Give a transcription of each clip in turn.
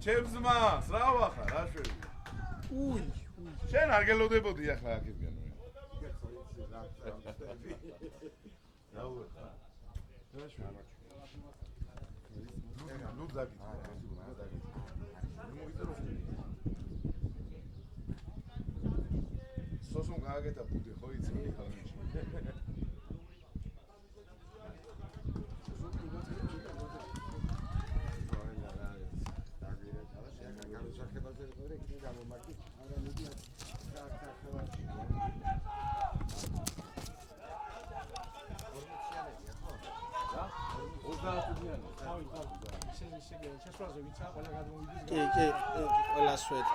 ჩემს მას რა ვახარ რა შველი შენ არ გელოდებოდი ახლა აქედან რა ვახარ რა შველი ნუ დაგი სოსონ გააგეთა ბუდე ხო იცი კი, ყველა სვეტ.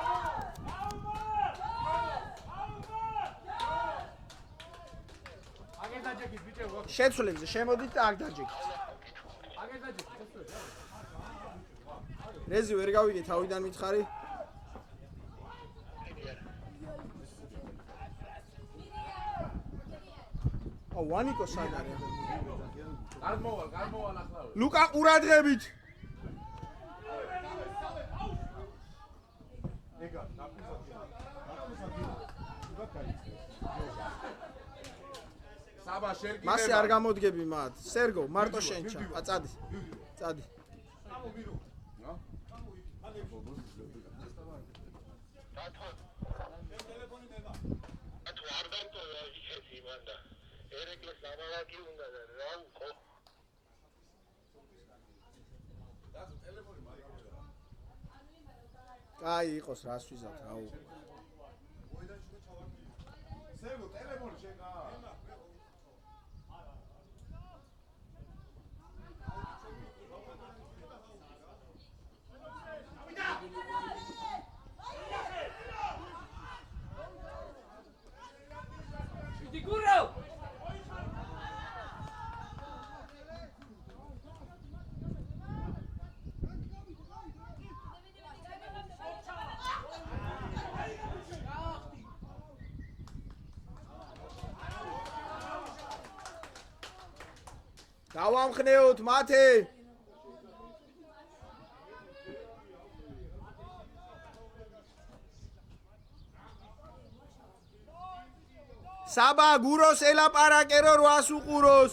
აგერ დაჯექით ბიჭებო. შეცვლებზე შემოდით და აქ დაჯექით. აგერ დაჯექით, შეცვლებზე. რეზი ვერ გავიგე თავიდან მითხარი. ვანიკო სად არის? გარმოვალ ახლა. ლუკა ყურადღებით. ეგა, საბა შერგი. მასე არ გამოდგები მათ. სერგო, მარტო შენჩა. წადი. წადი. კაი იყოს რას ვიზავთ, აუ. სერგო, ტელეფონი შეგა. Diguro! დავამხნეოთ მათე. საბა გუროს ელაპარაკერო 800 უყუროს.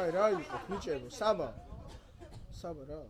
აი რა იყო ბიჭებო, საბა რა.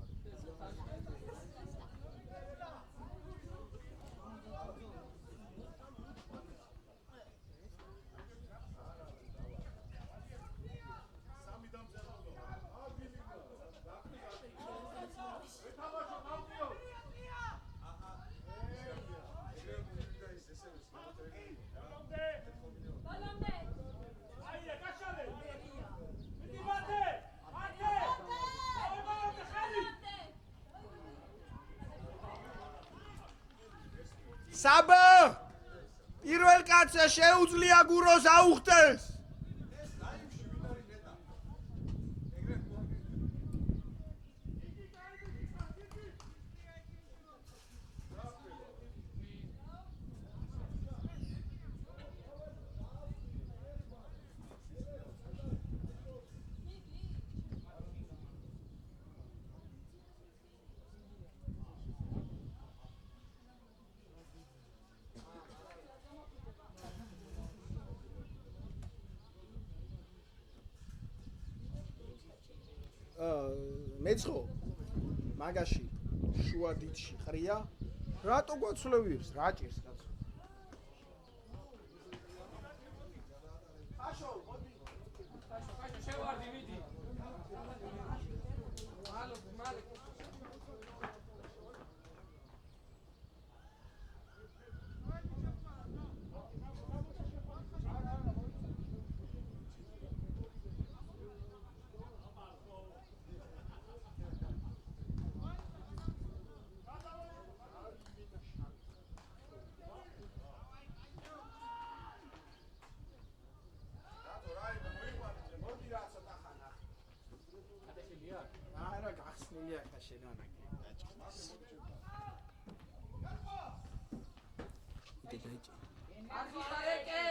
საბა პირველ კაცს შეუძლია გუროს აუხტეს. მეცხო მაგაში შუა დიდში ყრია რატო გვაცვლევირს რა ჭირს კაცო აშო მოდი შევარდი მიდი მალე არა გახსნილია ხა შენანაკი დაჭირს იტე დაიჭი არხარეკე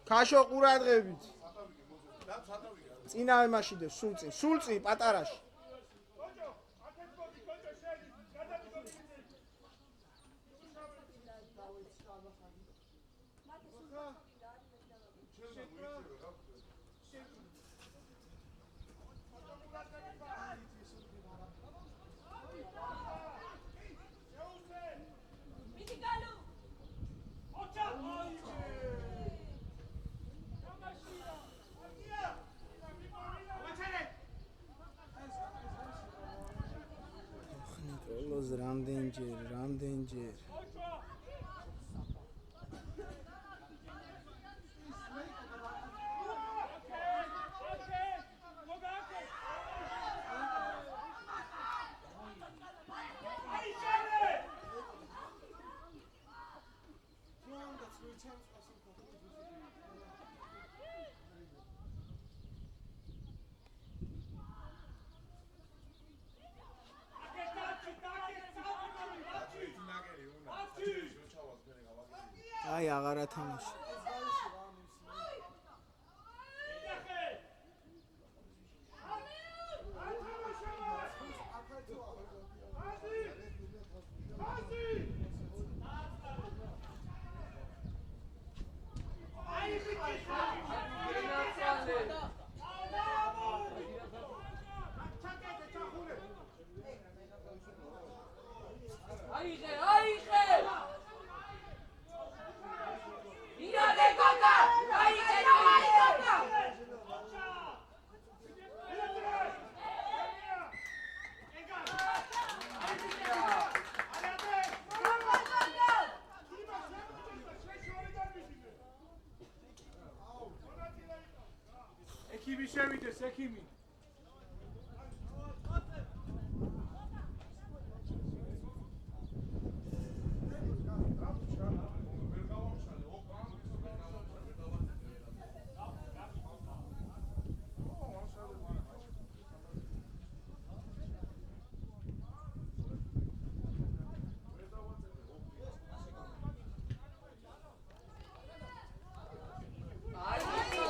ქაშო ყურადღებით წინავე მაშიდე სულ წინ პატარაში Los რამდენჯერ აი აღარა თამაში ექიმი შევიდეს ექიმი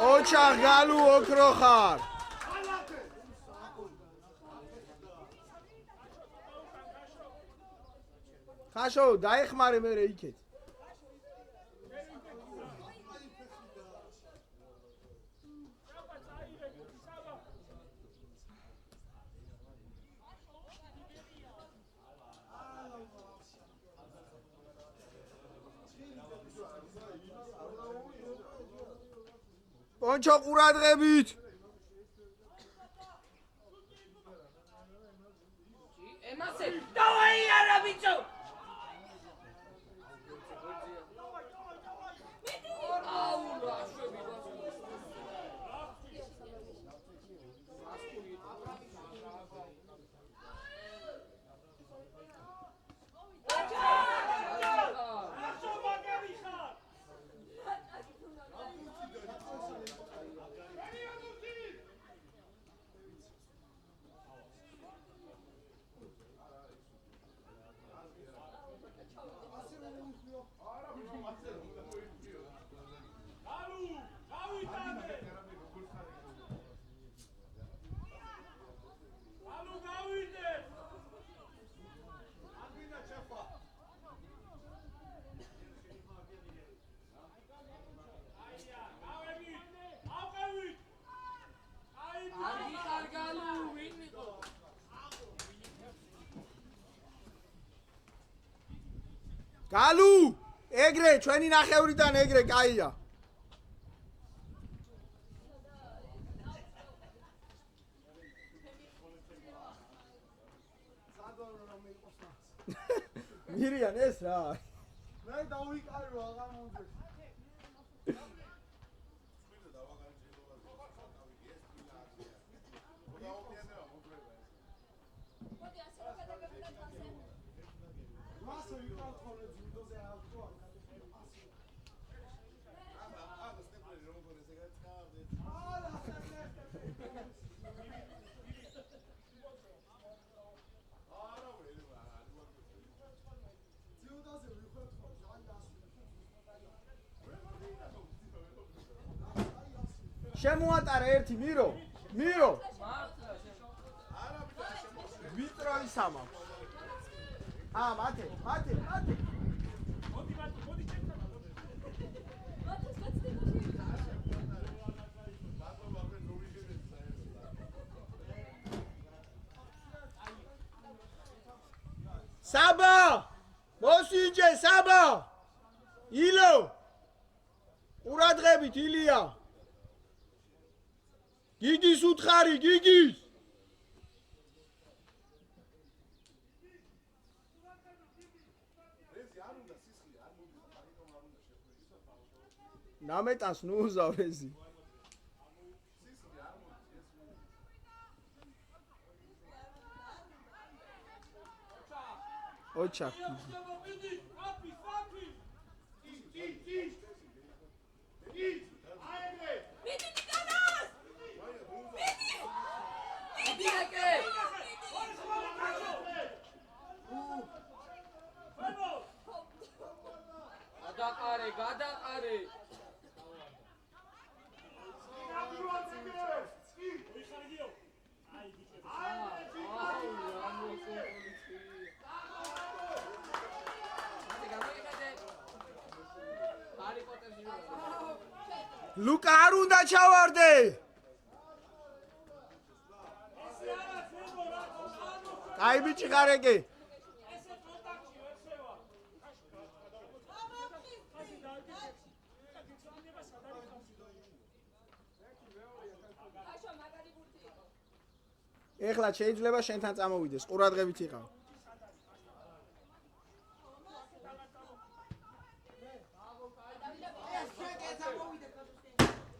ოჩახ გალუ ოქრო ხარ ხაშო დაეხმარე მე იქეთ პონჩო ყურადღებით ემასე დავაი არა ბიჭო გალუ ეგრე ჩვენი ნახევრიდან ეგრე კაია მირიან ეს რა მე დავიკარო აღარ მომდის შემოატარა ერთი მირო მირო ვიტრო ისამა მათე საბა მოსინჯე საბა ილო ყურადღებით ილია გიგის უთხარი გიგის ნამეტანს ნუ უზავ ეზი ოჩა გადაყარე ლუკა არ უნდა ჩავარდე კაი ბიჭი ხარეკე ეხლა შეიძლება შენთან წამოვიდეს ყურადღებით იყავ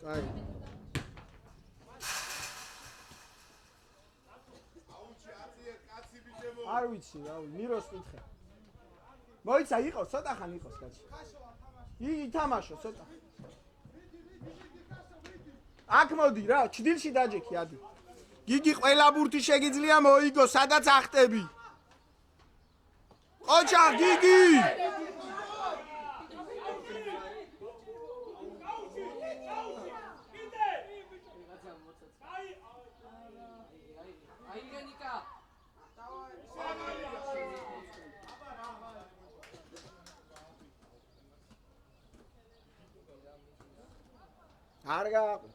კაი არ ვიცი რა მიროს კითხე მოიცა იყოს ცოტა ხან იყოს კაცი იგი თამაშო ცოტა აქ მოდი რა ჩდილში დაჯექი ადი გიგი ყველა ბურთი შეგიძლია მოიგო სადაც ახტები ყოჩა გიგი არ გააყო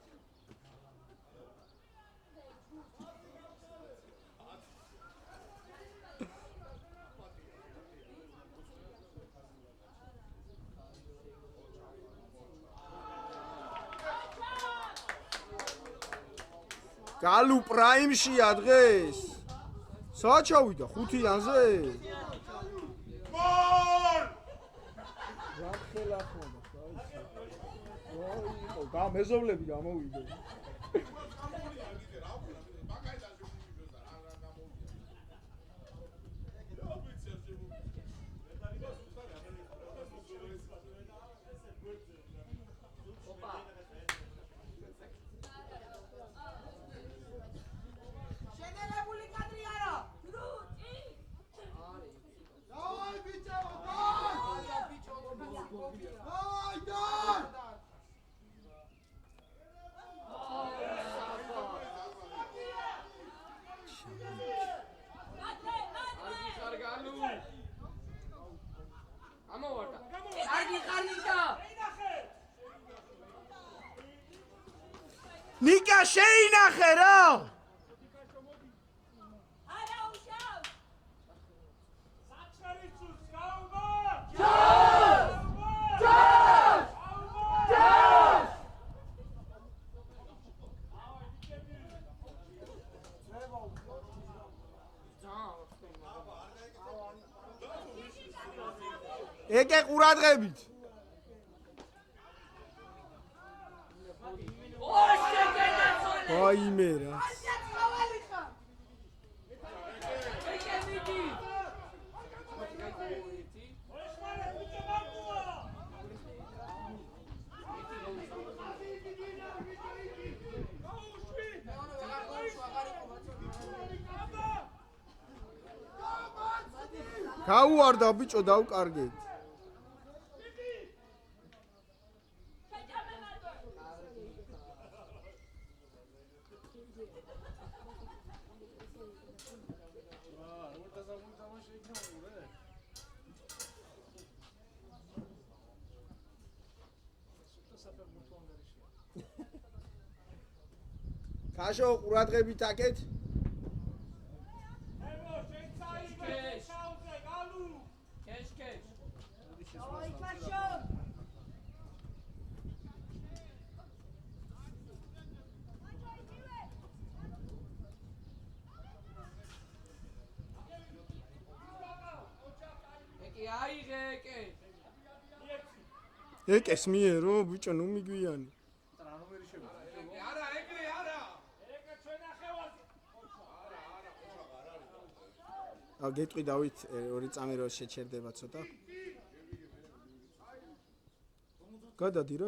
გალუ პრაიმშია დღეს საჩავიდა 5-იანზე გოლ რა ხელა ხონდა საიცი ვაი გამეზოვლები გამოვიდე ნიკა შეინახე რა არა უშავ საჩხერიცუს გაუგო ეკე ყურადღებით. ოშე გენაცოლე. ვაიმე რა. ეკე მიდი. გაუვარდა ბიჭო დავკარგეთ. კაშო ყურადღებით აკეთ. ეკეს მიერო ბიჭო ნუ მიგვიანი. გეტყვი დავით ორი წამი რო შეჩერდება ცოტა. გადადი რა.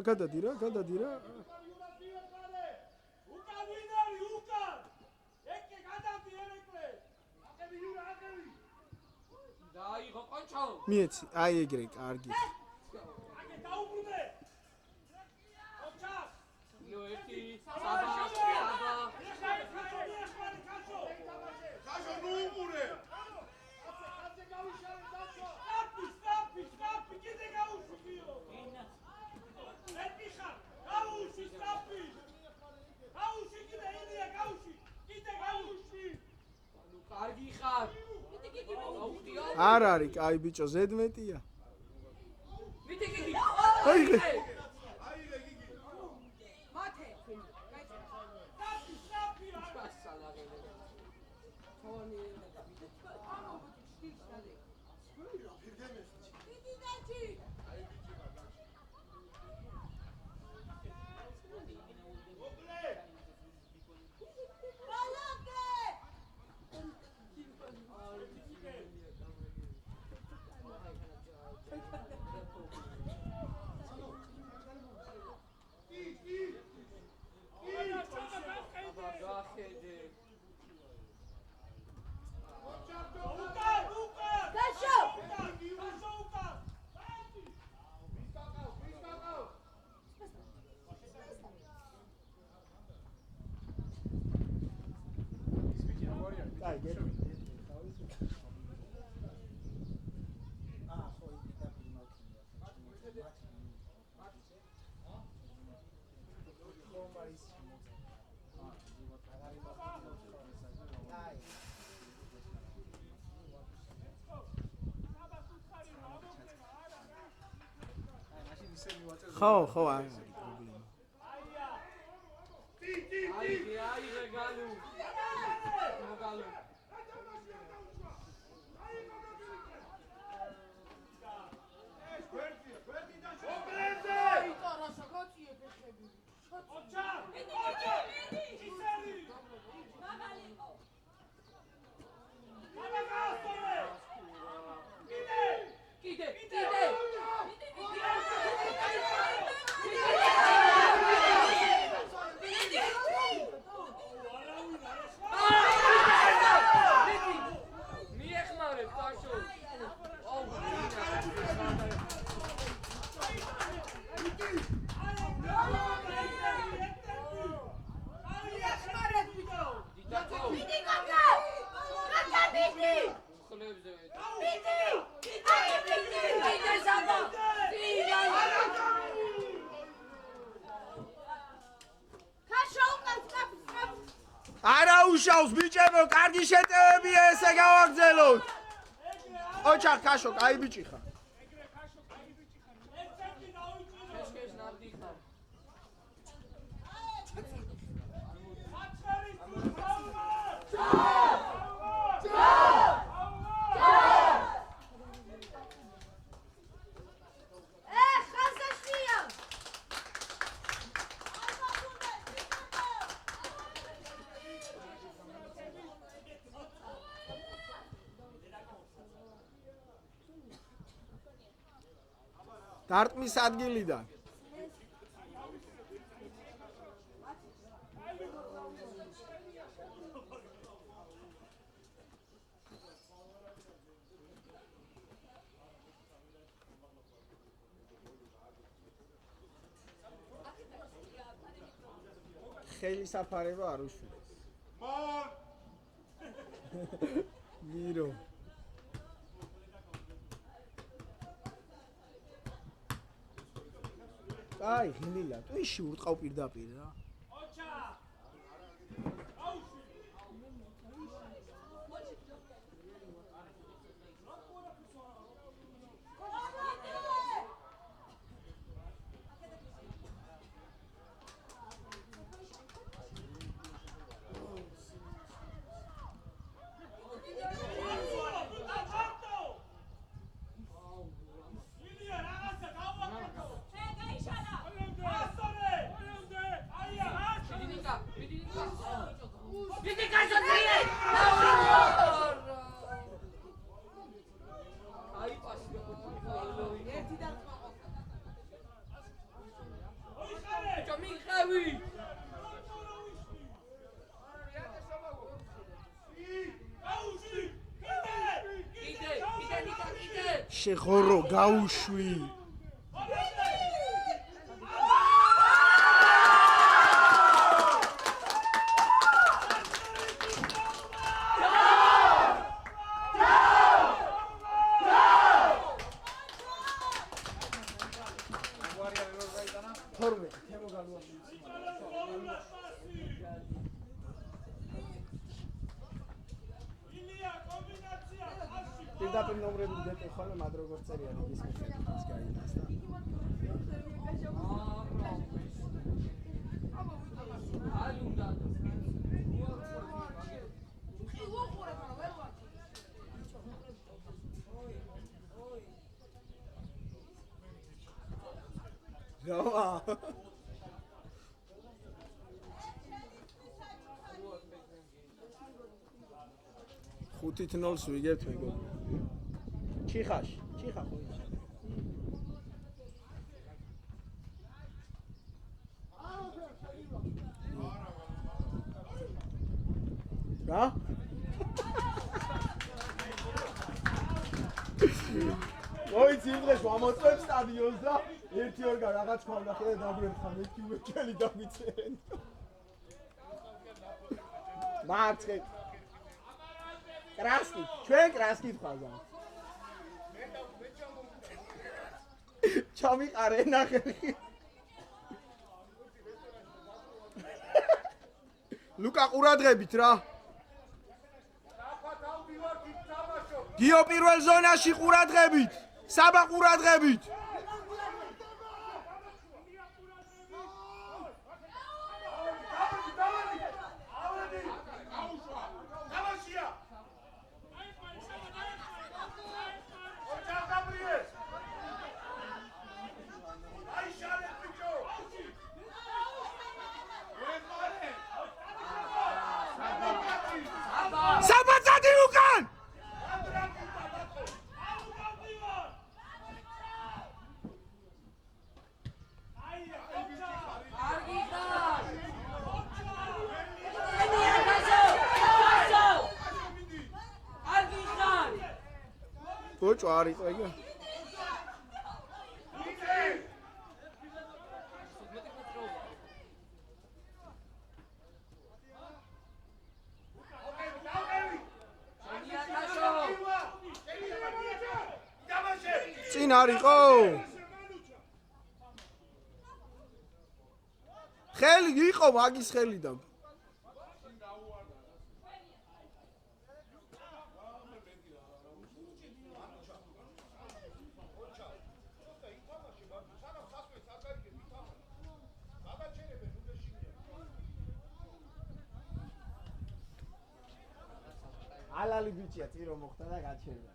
დაიღო კონჩო. მიეცი, აი ეგრე კარგი. არ არის, კაი ბიჭო, ზედმეტია. მიდი გიგი. აიღე. მათე. ხო, არ არის პრობლემა. აიღე გალუ. მოგალუ. არა უშავს ბიჭებო, კარგი შეტევებია ესე გავაგზელოთ. ოჩახ კაშო, კაი ბიჭი ხარ. დარტყმის ადგილიდან. ხელის აფარება არ უშვილეს. მონ მირო. აი, ღიმილა, ტვიში ურტყავ პირდაპირ რა. შეღორო გაუშვი. პირდაპირ ნომრები გეტყვი ხოლმე მათ როგორ წერია რიგის მიხედვით გაიგას და გავა 5-0-ს ვიგებთ მეგობრებო. ჩიხაში, ჩიხა ხო ის. რა? მოიცი იმ დღეს ვამოწმებ სტადიონს და 1-2 რაღაც ხვალახე და დაგვერხა მეკი ვეკელი დამიწერენ. მარცხე კრასკი, ჩვენ კრასკი ხაზა. ჩამიყარე ნახე. ლუკა ყურადღებით რა. გიო პირველ ზონაში ყურადღებით. საბა ყურადღებით. საბაცადი უკან! ბოჭო არ იყო ეგა? წინ არ იყო? ხელი იყო მაგის ხელიდან. ალალი ბიჭია წირო მოხდა და გაჩერდა.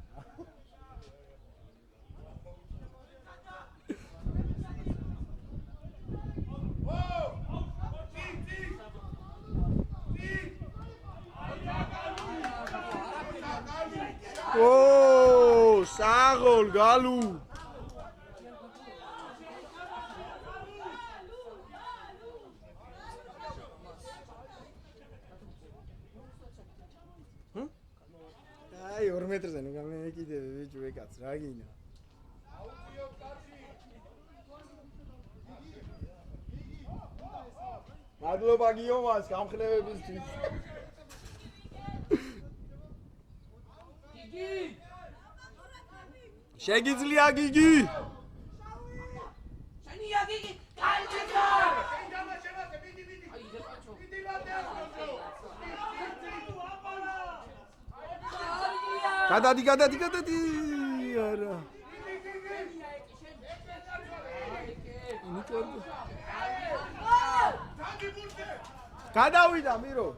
ო, საღოლ გალუ. აი 2 მეტრზე ნუ გამეკიდები ბიჭო ეკაც რა გინდა მადლობა გიომას გამხნევებისთვის გიგი შეგიძლია გიგი შენია გიგი კალჭა გადადი არა გადავიდა მირო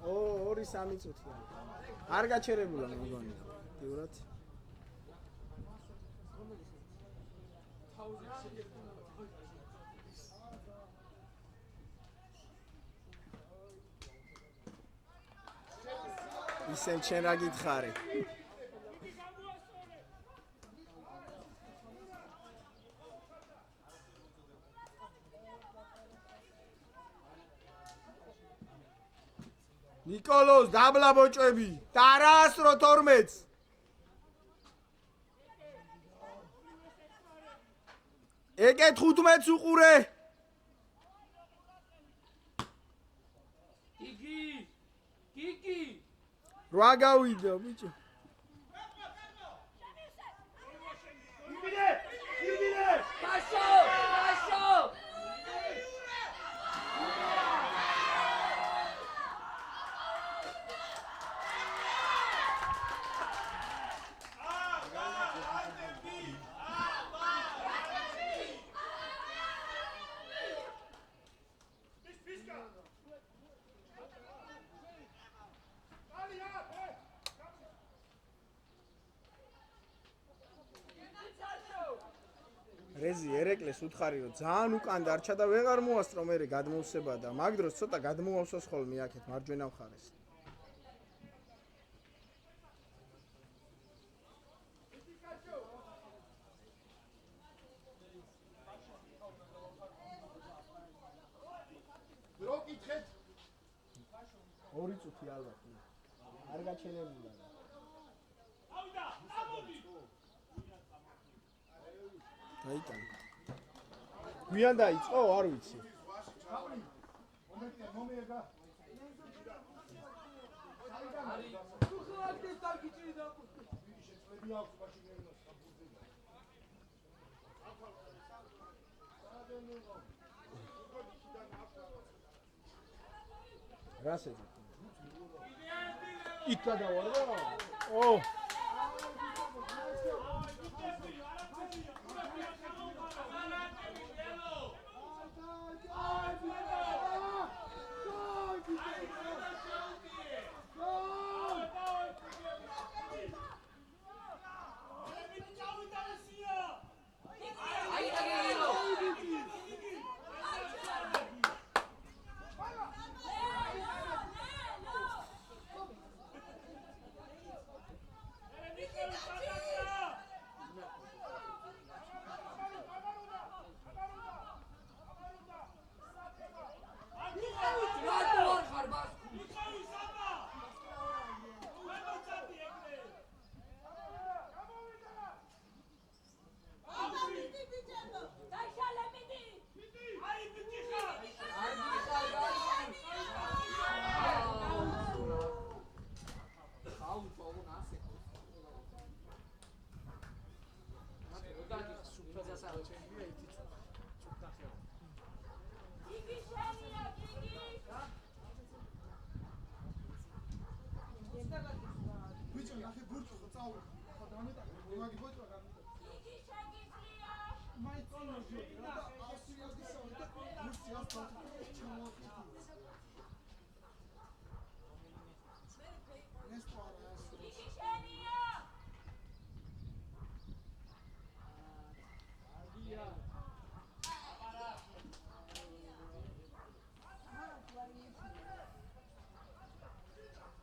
ორი სამი წუთია არ გაჩერებულა მეგონი დიურად ისენ შენ რა გითხარი ნიკოლოს დაბლა ბოჭები და არაასრო 12-ს ეკე 15-ს უყურე გიგი რა გავიდა ბიჭო გაშო რეზი ერეკლეს უთხარი რომ ძალიან უკან დარჩა და ვეღარ მოასწრო მე გადმოვსება და მაგ დროს ცოტა გადმოვავსოს ხოლმე აქეთ მარჯვენა მხარეს რო კითხეთ 2 წუთი ალბათ არ გაჩენებულა დაიტან გვიან დაიწყო არ ვიცი რასე იქ გადავარდა ო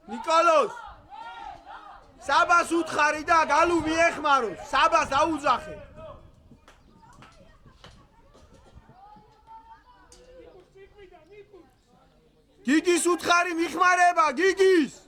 Nikolos! საბას უთხარი და გალუ მიეხმაროს. საბას აუძახე. გიგის უთხარი მიხმარება, გიგის.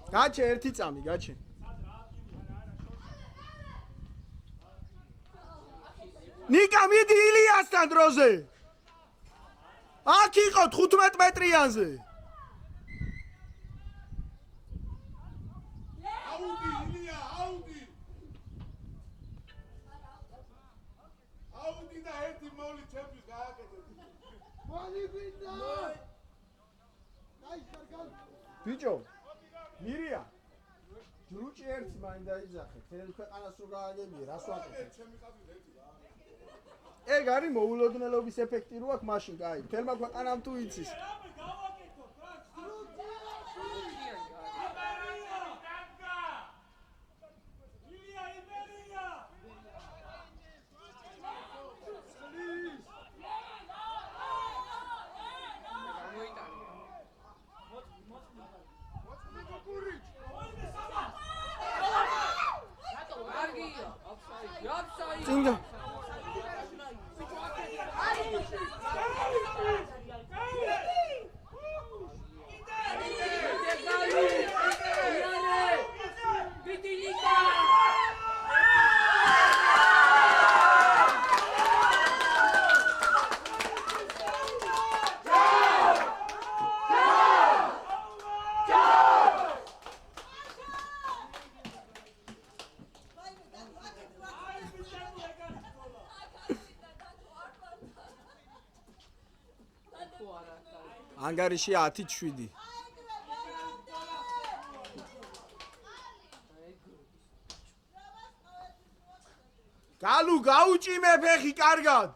გაჩე ერთი წამი, გაჩე. ნიკა მიდი ილიასთან დროზე. აქ იყო 15 მეტრიანზე. აუდი ილია, აუდი. აუდი და ერთი მოვლი ჩემთვის გააკეთეთ. მოდი გინდა. აი კარგად. ბიჭო მირია ჯრუჭი ერთს მაინდა დაიძახე თელ ქვეყანას რო გააგებია რას ვაკეთებ ეგ არის მოულოდნელობის ეფექტი რო აქვს მაშინ კაი თელმა ქვეყანამ თუ იცის Cinga. ანგარიში 10-7. გალუ გაუჭიმე ფეხი კარგად.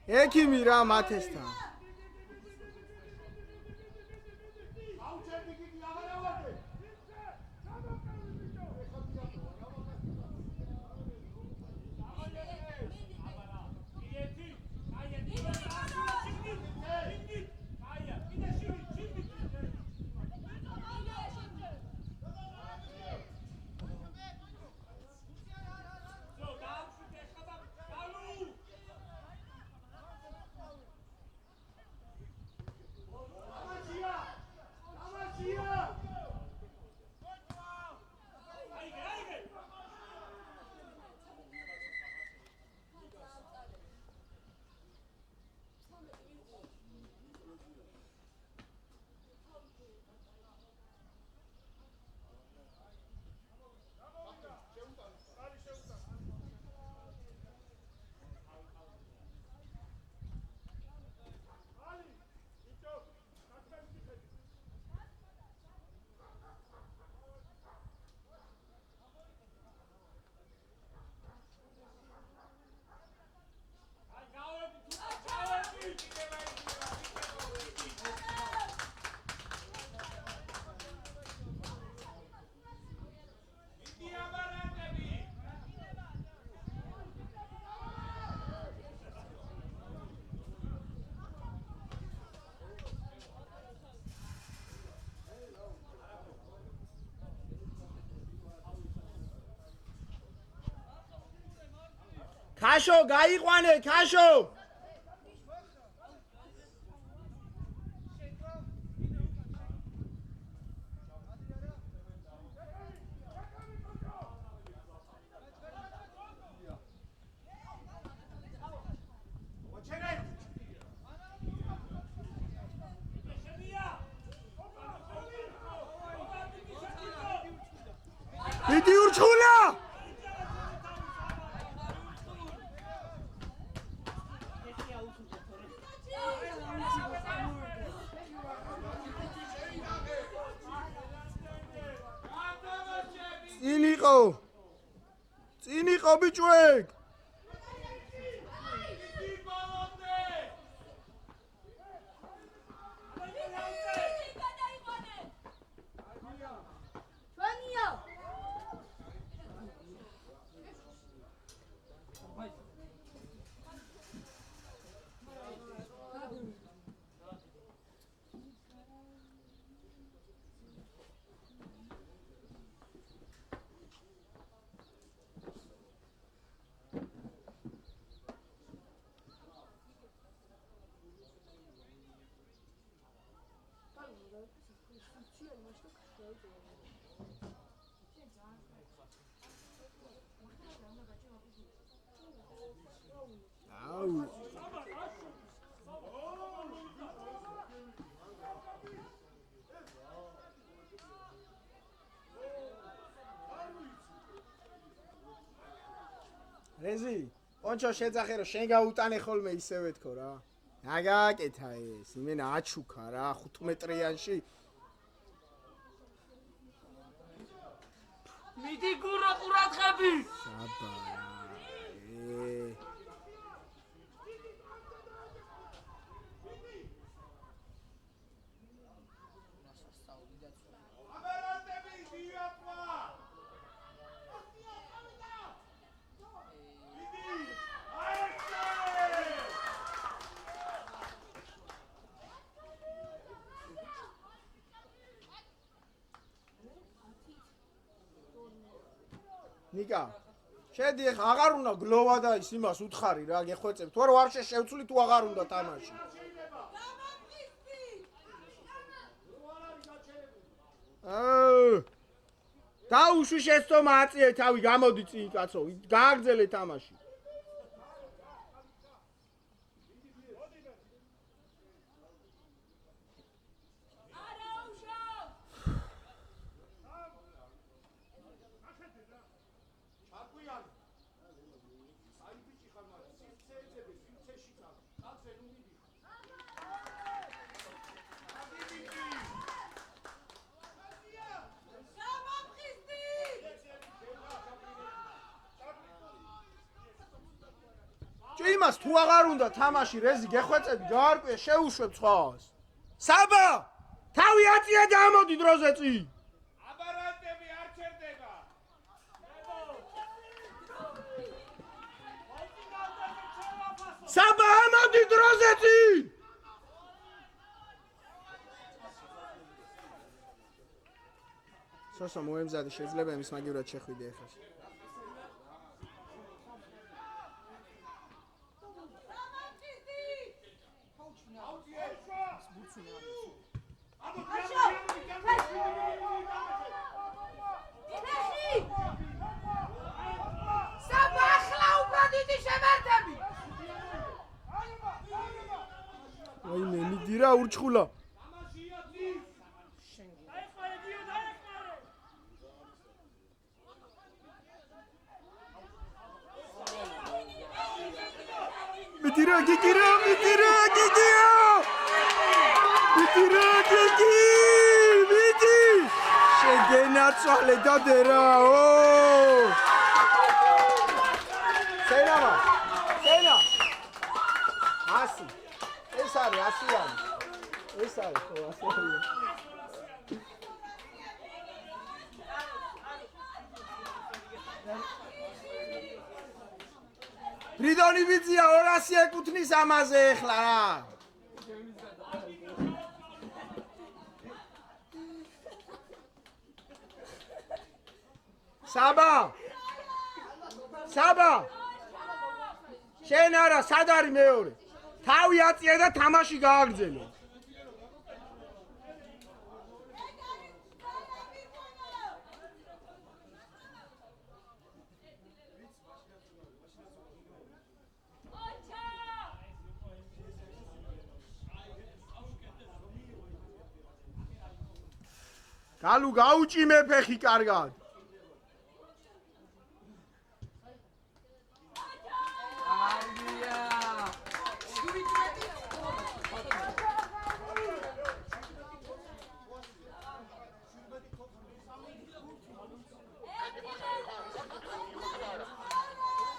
ექიმი რა მათესთან ქაშო, გაიყვანე, ქაშო. მიდი ურჩხულა. წინ იყო ბიჭუეკ. რეზი, პონჩო შეძახე რომ შენ გაუტანე ხოლმე ისევე თქო რა. აგაკეთა ეს, იმენა აჩუქა რა 5 მეტრიანში. მიდი გურა ყურადღები. საბა. ნიკა შედი ახლა აღარ უნდა გლოვა და ის იმას უთხარი რა გეხვეწებ თუ არა ვარ შევცვლი თუ აღარ უნდა თამაში დაუშვი შეცდომა აწიე თავი გამოდი წინ კაცო გააგრძელე თამაში იმას თუ აღარ უნდა თამაში რეზი გეხვეწები გაარკვია შეუშვებ ცხავს საბა თავი აწია და ამოდი დროზე წინ აბარანტები არ ჩერდება საბა ამოდი დროზე წინ სოსო მოემზადე შეიძლება იმის მაგივრად შეხვიდე ახლა აიმე მიდირა ურჩხულა მიდირა გიგირა მიდირა გიგია მიდირა გიგი მიდი შეგენაცვალე დადერა ო სენა სენა ასი ეს არის ასიანი ეს არის ხო ასიანი ბრიდონი ვიძია 200 ეკუთვნის ამაზე ეხლა რა საბა საბა შენ არა, სად არის მეორე? თავი აწია და თამაში გააგრძელო. გალუ გაუჭიმე ფეხი კარგად.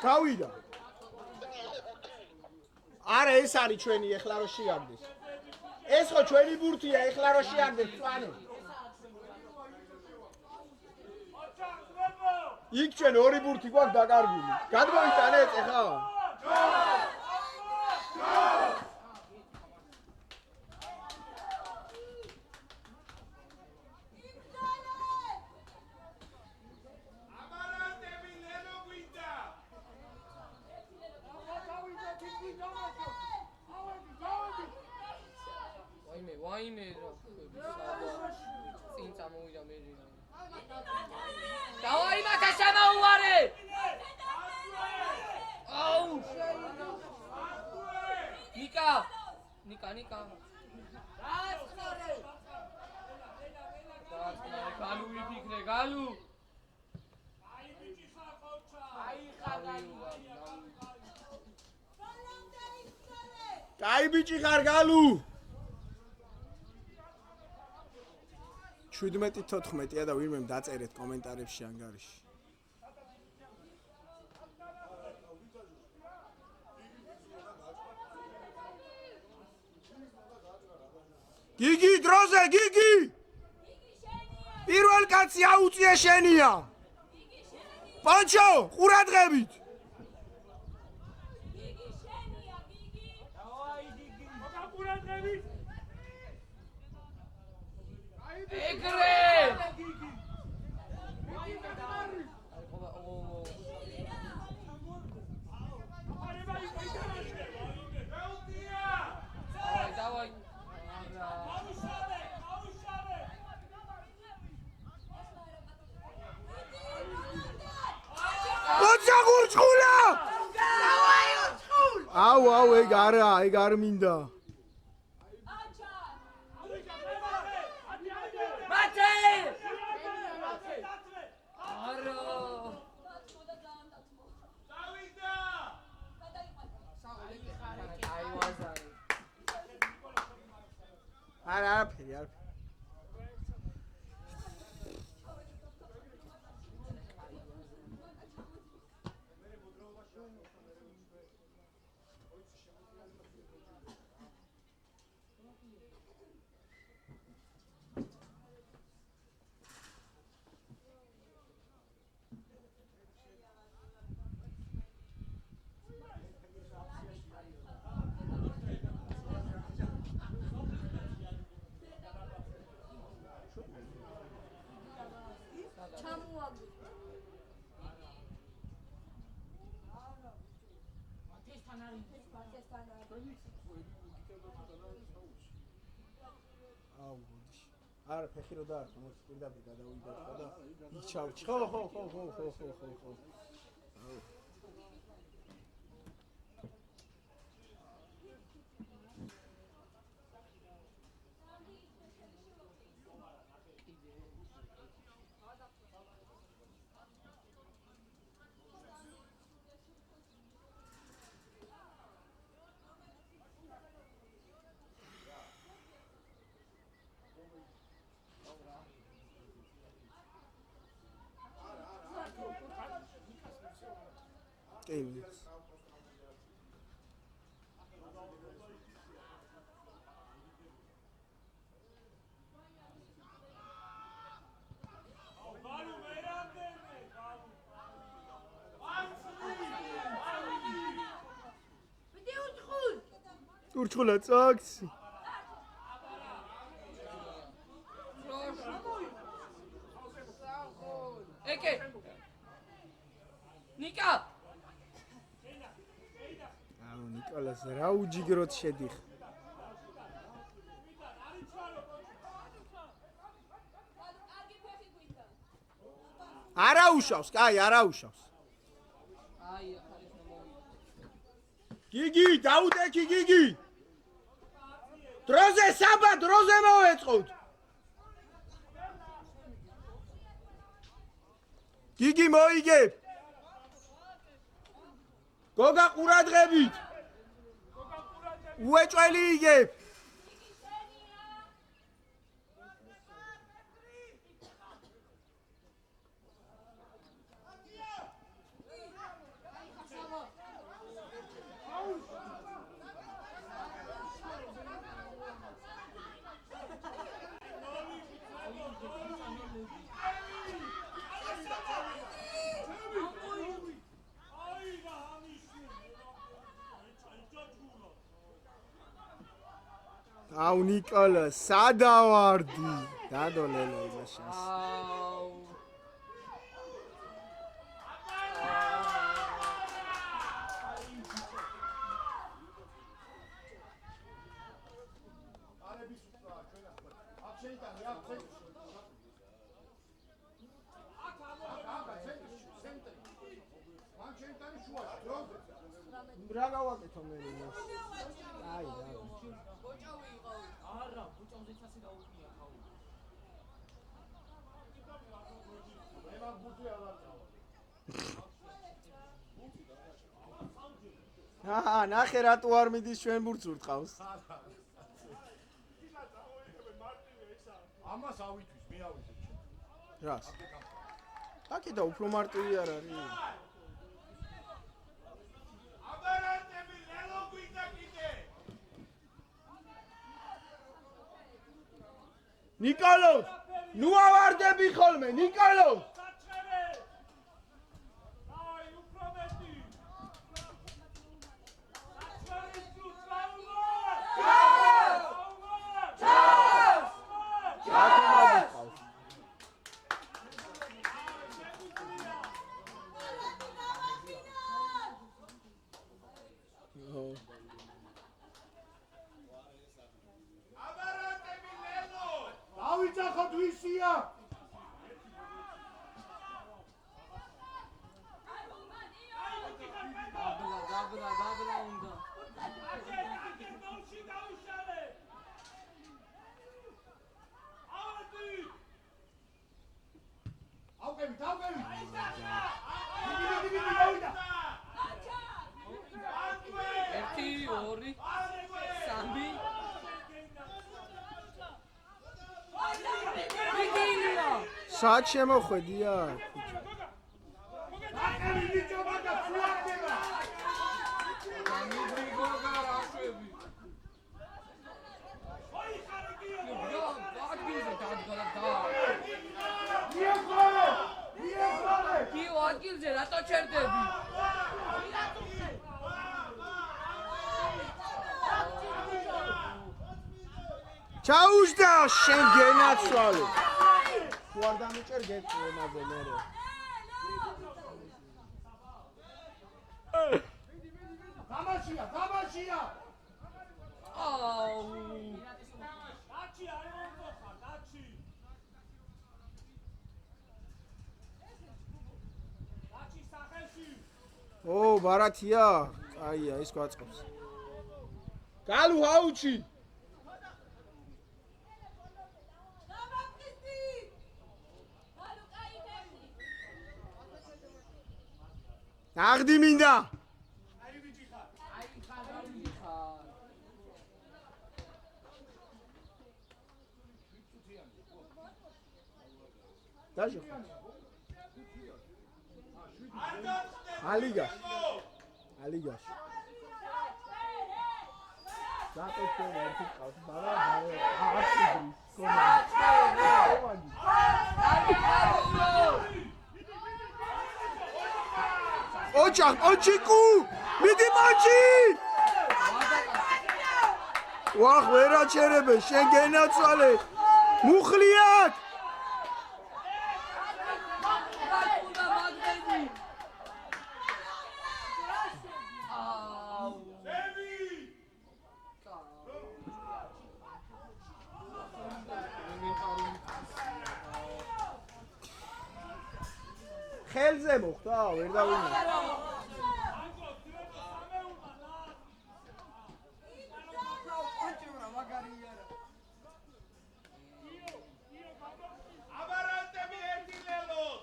გავიდა. არა ეს არის ჩვენი ეხლა რო შეაგდეს. ეს ხო ჩვენი ბურთია ეხლა რო შეაგდეს წვანე. იქ ჩვენ ორი ბურთი გვაქვს დაკარგული. გადმოიტანეთ ეხლა. ვაიმე რა წინ წამოვიდა მე დავაი მაგა შემოუარე აუ ნიკა გალუ ვიფიქრე გალუ აი ბიჭი ხარ ხოჩა აი ხარ კაი ბიჭი ხარ გალუ 17-14 და ვინმე დაწერეთ კომენტარებში ანგარიში. გიგი დროზე გიგი! პირველ კაცი აუწია შენია. პანჩო, ყურადღებით. გიგი შენია გიგი. დავაი გიგი. მოგა ყურადღებით. ეგრე დავაი მოცა გურჩხულა დავაი ურჩხულ აუ ეგ არ მინდა არაფერი არა ფეხი რო დაარქვა მოც პირდაპირ გადავიდა და იჩავ ხო Game. Urçula taksi. Eke. Nika. ნიკოლას რა უჯიგროთ შედიხ. არა უშავს, კაი, არა უშავს. გიგი, დაუდექი გიგი. დროზე საბა, დროზე მოვეწყოთ. გიგი მოიგებ. გოგა ყურადღებით. უეჭველი იგებ. აუ ნიკოლა, სადავარდი. დადოლელა იმაშას. რა გავაკეთო მე იმას? აი რა. არა, ბუჭონზე ცაცი დაუყია ხაუ. მე მაგ ბუჭი არ აა, ნახე რატო არ მიდის ჩვენ ბურთს ყავს. ამას ავითვის, მე ავითვით. რას? აკიდა უფრო მარტივი არ არის. აბარანტები ლელო გვიდა კიდე. ნიკოლოს, ნუ ავარდები ხოლმე, ნიკოლოს. აი, უფრო მეტი. აბარანტები ლელო. დავიძახოთ ვისია. დაბლა უნდა. ავყევით, ავყევით. ერთი, ორი, სამი. მიგინია. სად შემოხვედია? აკები მიჭობა და ფუაკდება. მიგოგა რაშვები. ადგილზე დადგა და მიეხვალე, მიეხვალე. კიო ადგილზე რატო ჩერდები? ჩაუშდა შენ გენაცვალე. თუ არ დამიჭერ გეტყვი ემაზე მერე. გამაშია, გამაშია. აუ. დაჩი არ მომხარ, დაჩი. დაჩი სახელში. ო, ბარათია. აია, ის გვაწყობს. გალუ აუჩი. აღდი მინდა. აი ვიჭი ხარ. აი ხარ ხარ. დაჟე. არ დაწყდე. ალიგაში. ალიგაში. დაკეთე ერთი ყავს, მაგრამ აღარ ციდრის. ოჩა, ოჩიკუ! მიდი მაჩი! ვახ, ვერ აჩერებე, შენ გენაცვალე. მუხლიათ! აუ. ზევი. ხელზე მოხდა, ვერ დავინახე. აბარანტები ერთი ლელოთ.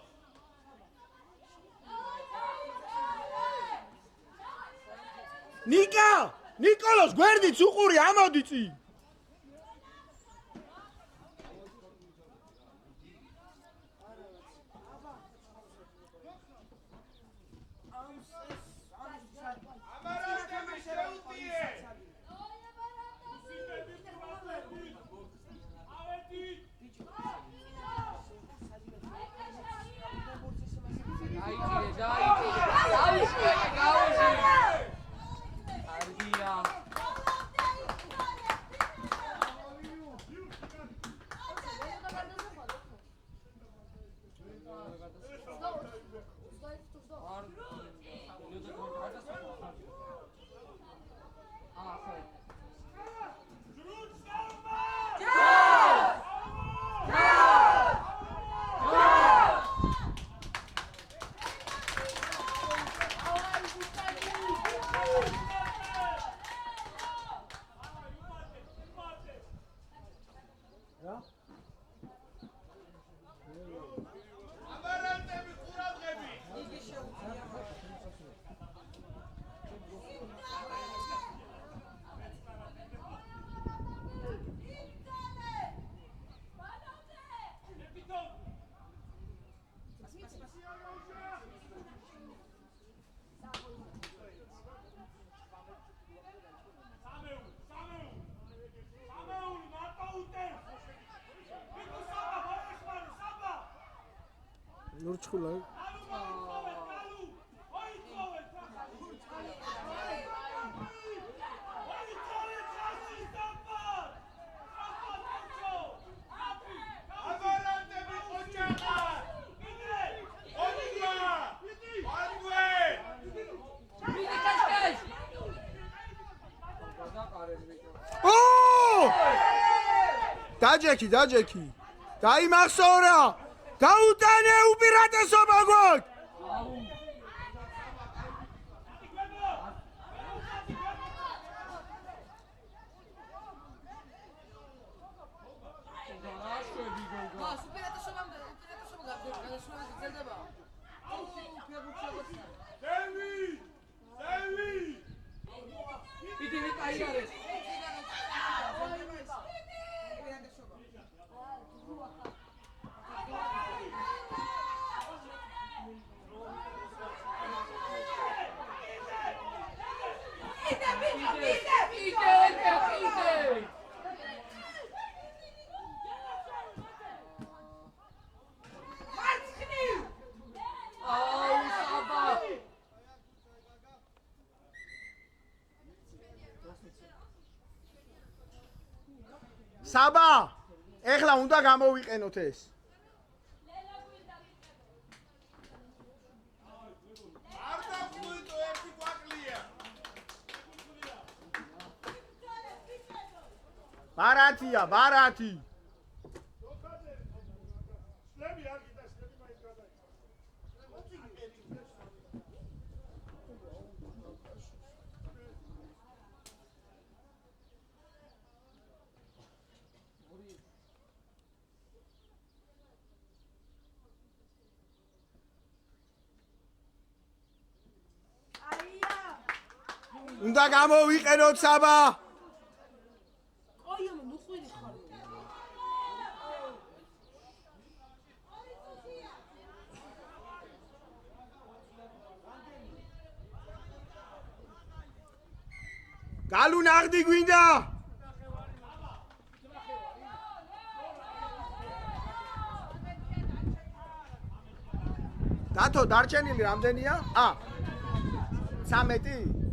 ნიკა! ნიკოლოს გვერდიც უყური, ამოდი წინ. აბარანტები შეუტიე. აბარანტები ყურადღები. ნურჩხულა. აბარანტები ყოჭაყა. ოდიგა. ვარგვე. ო! დაჯექი. დაიმახსოვრა. გაუტანე უპირატესობა გვაქვს. საბა, ეხლა უნდა გამოვიყენოთ ეს. არ დაგვიტო ერთი კვაკლია. ბარათი. სლები არ გიდა, სლები მაინც გადაიწყო. უნდა გამოვიყენოთ საბა. გალუ ნაღდი გვინდა. დათო დარჩენილი რამდენია? 13.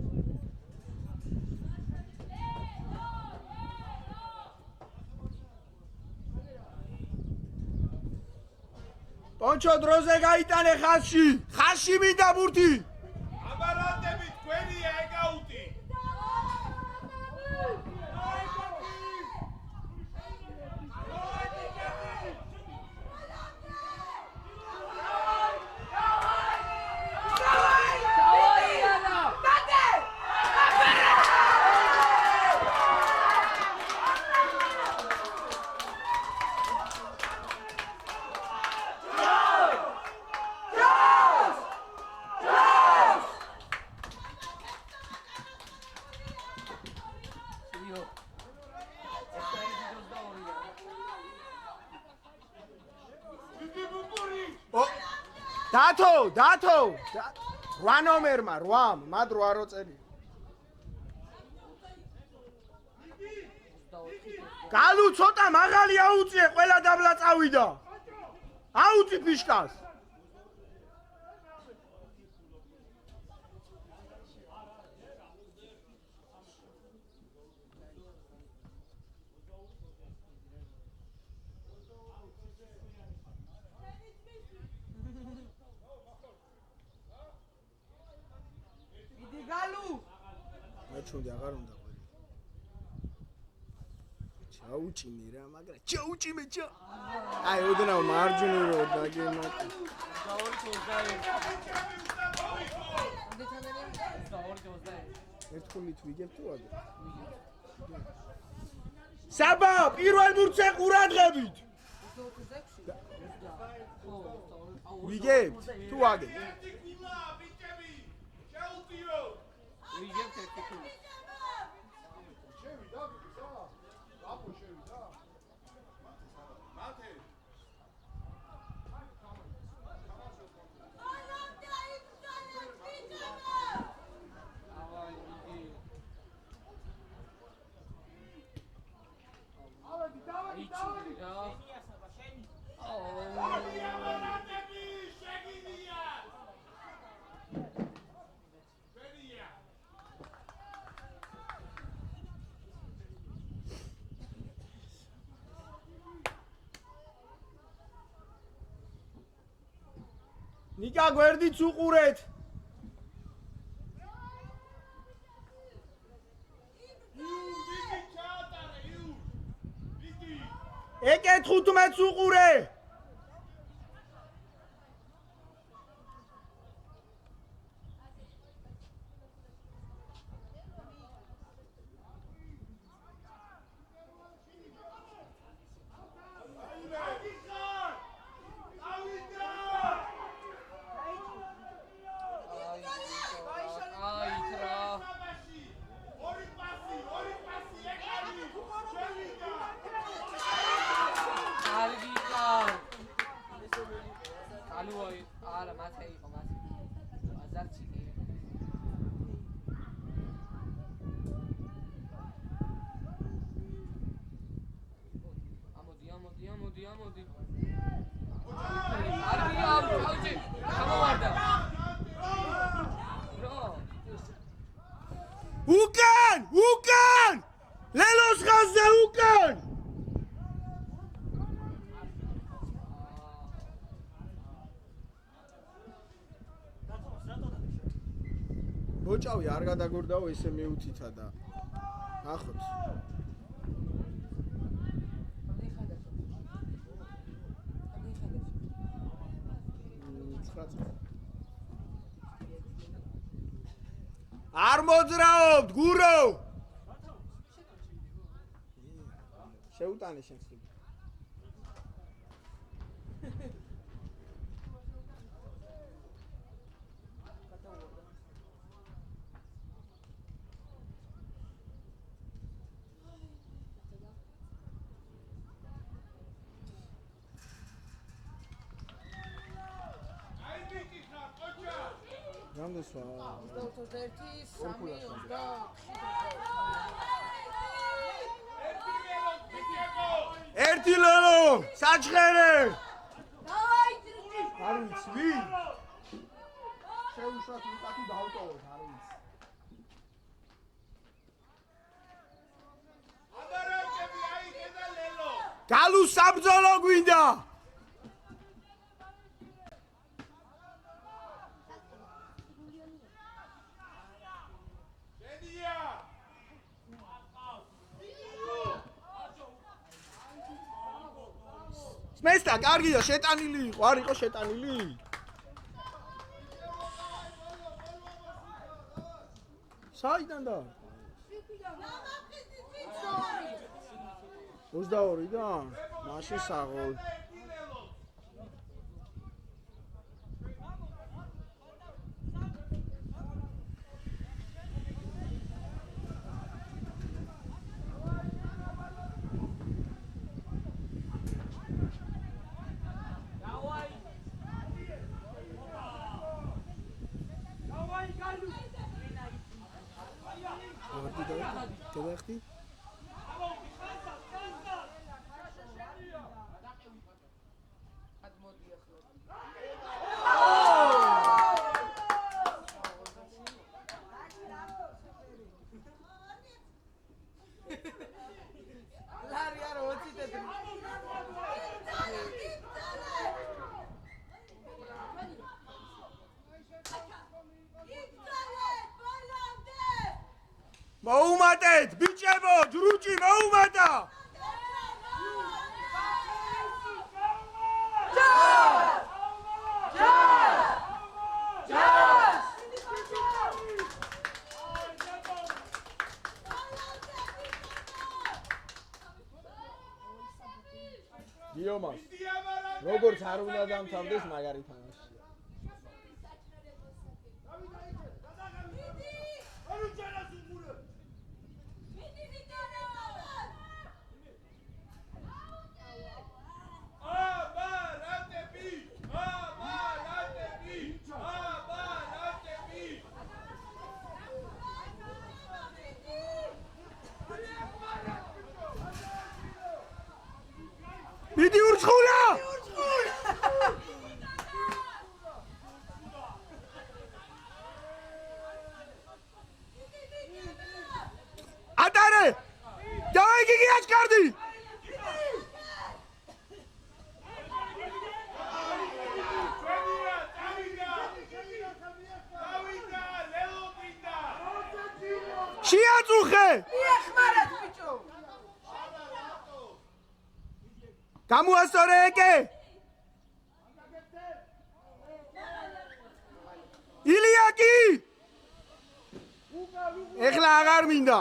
პონჩო დროზე გაიტანე ხაზში. ხაზში მინდა ბურთი. აბარანტები თქვენია ეგაუტი. 2-ო. ეს ერთი 22-ია. დათო 8 ნომერმა 8 მათ 8 რო წელი გალუ ცოტა მაღალი აუწიე ყველა დაბლა წავიდა აუწი ფიშკას ჩუნდი აღარ უნდა ყველი ჩაუჭიმე რა მაგრამ ჩაუჭიმე ჩა აი ოდნავ მარჯვნივ რო დაგემა ერთხმით ვიგებ თუ არა საბა პირველ ბურთზე ყურადღებით ვიგებ თუ აგებ ვიგებ ერთი ქული. შევიდა გზა. აპო შევიდა. მათე. ნიკა გვერდიც უყურეთ ეკეთ 15 უყურე უკან ლელოს ხაზზე უკან ბოჭავი არ გადაგორდაო ესე მეუთითა და ახოთ არ მოძრაობთ გურო შეუტანე შენს რამდენსვა 21 ერთი ლელო საჩხერე არ ვიცი შეუშვათ უკათი დავტოვოთ არ ვიცი აბარაკები აი დედა ლელო გალუ საბძოლო გვინდა მესტა კარგია შეტანილი იყო არ იყო შეტანილი საიდან და 22-დან მაშინ საღოლ ხდი? მოუმატეთ, ბიჭებო, ჯრუჭი მოუმატა! დიომას, როგორც არ უნდა დამთავრდეს მაგარი თამაშია. მიდი ურჩხულა! ატარე! დავაი გიგი აჩქარდი! შეაწუხე! ეხმარეთ ბიჭო! გამოასწორე ეკე! ილიაკი! ეხლა აღარ მინდა!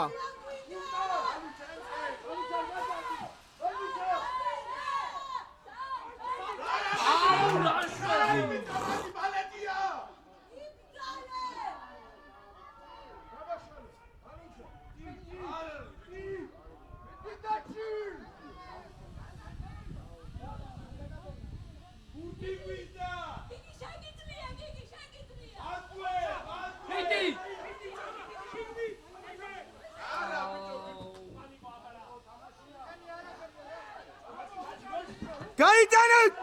გაიტანეთ!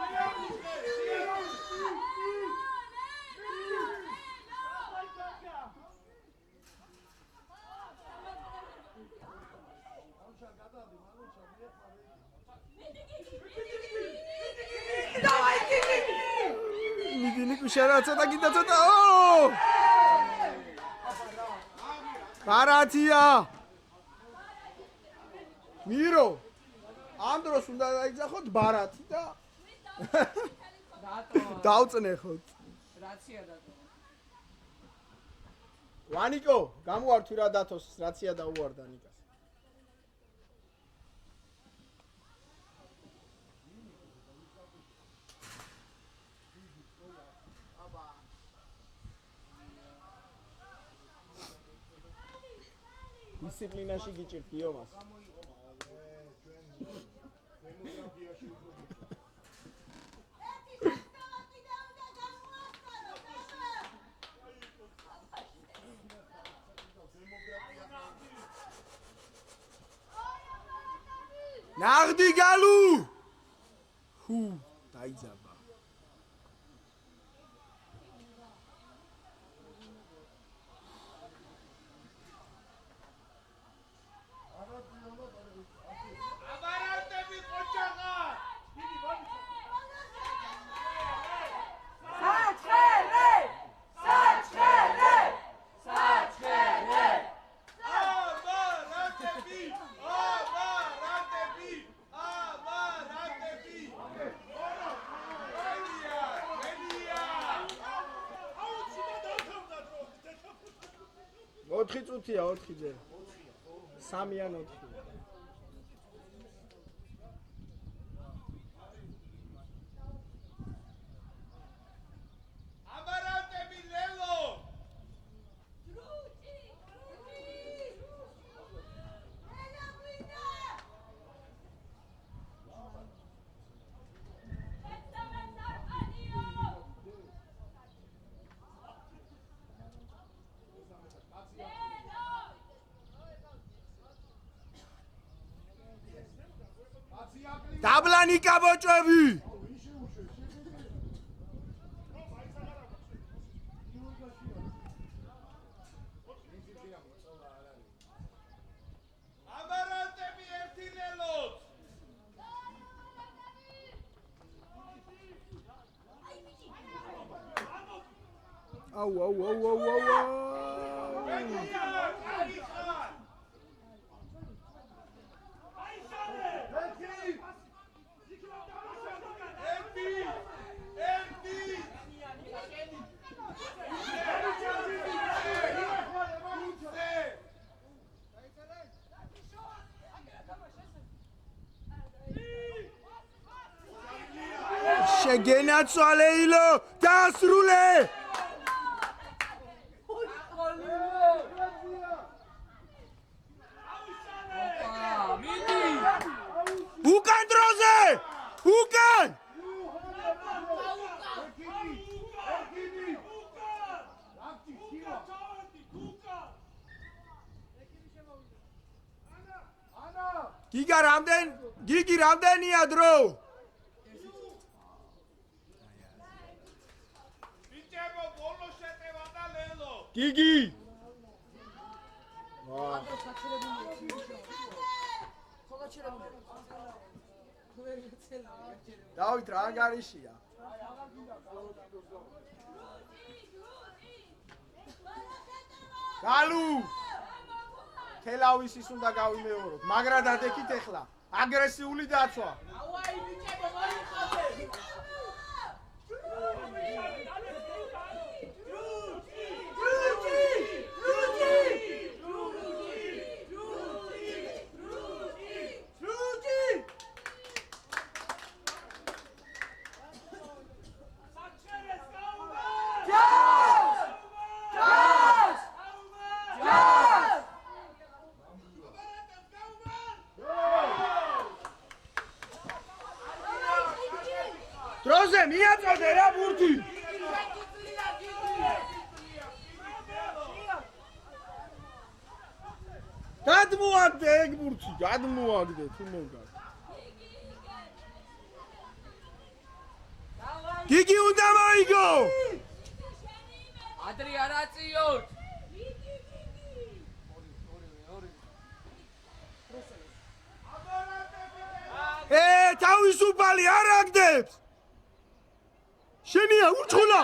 მიდინიკუ შერაცა და გინდა ცოტა ო! ბარათია! მირო! ამ დროს უნდა დაიძახოთ ბარათი და დავწნეხოთ. რაცია დატო. ვანიკო, გამოართვი რა დათოს, რაცია დაუარდა ნიკას. დისციპლინაში გიჭირთ გიომას. ნაღდი გალუ! ჰუ, დაიძაბა. ოთხი წუთია, 4 ჯერ. 3 ან 4. აბარატები ლელო! ყველანი კაბოჭები. ამარანტები ერთი ლელოთ. შეგენაცვალე ილო დაასრულე. უკან დროზე უკან გიგი რამდენია დრო ბიჭებო ბოლო შეტევა და ლელო. გიგი დავით რა გარიშია გალუ თელავის ის უნდა გავიმეოროთ მაგრა დადექით ეხლა აგრესიული დაცვა დროზე მიაწოდე რა ბურთი გადმოაგდე ეგ ბურთი გადმოაგდე თუ მოგა გიგი უნდა მოიგო ადრე არაწიოთ თავისუფალი არ აგდებს შენია ურჩხულა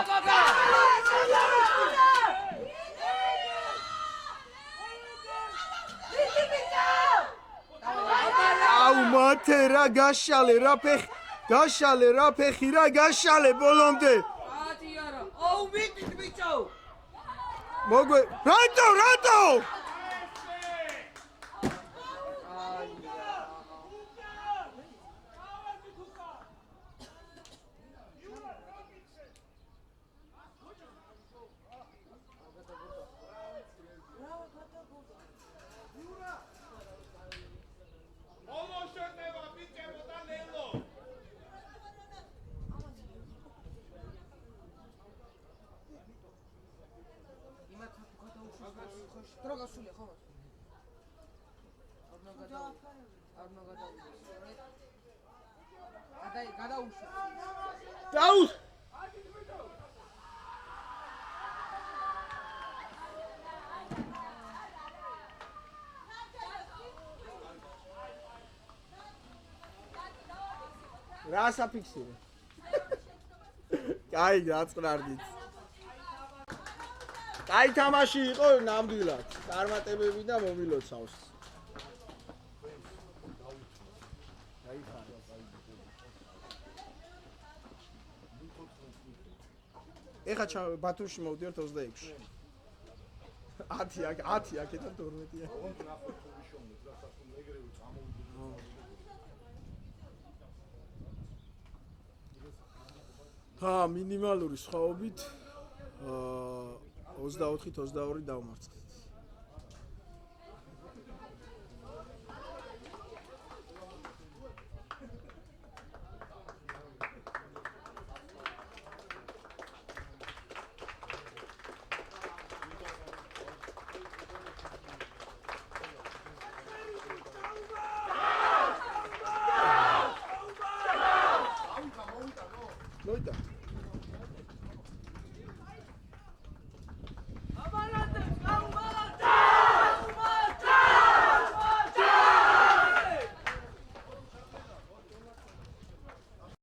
აუ მათე რა გაშალე რა ფეხი რა გაშალე ბოლომდე ათი არა აუ მიდით ბიჭო მოგვე რატო ბოლო შეტევა ბიჭებო და ლელო. დრო გასულია ხო არნა გადაუშვა დაუს რა საფიქსირე კაი გაწყნარდით კაი თამაში იყო ნამდვილად წარმატებები და მომილოცავს ეხა ბათუმში მოვდიოთ 26-ში 10 აქედან 12-ია მინიმალური სხვაობით 24-22 დავმარცხეთ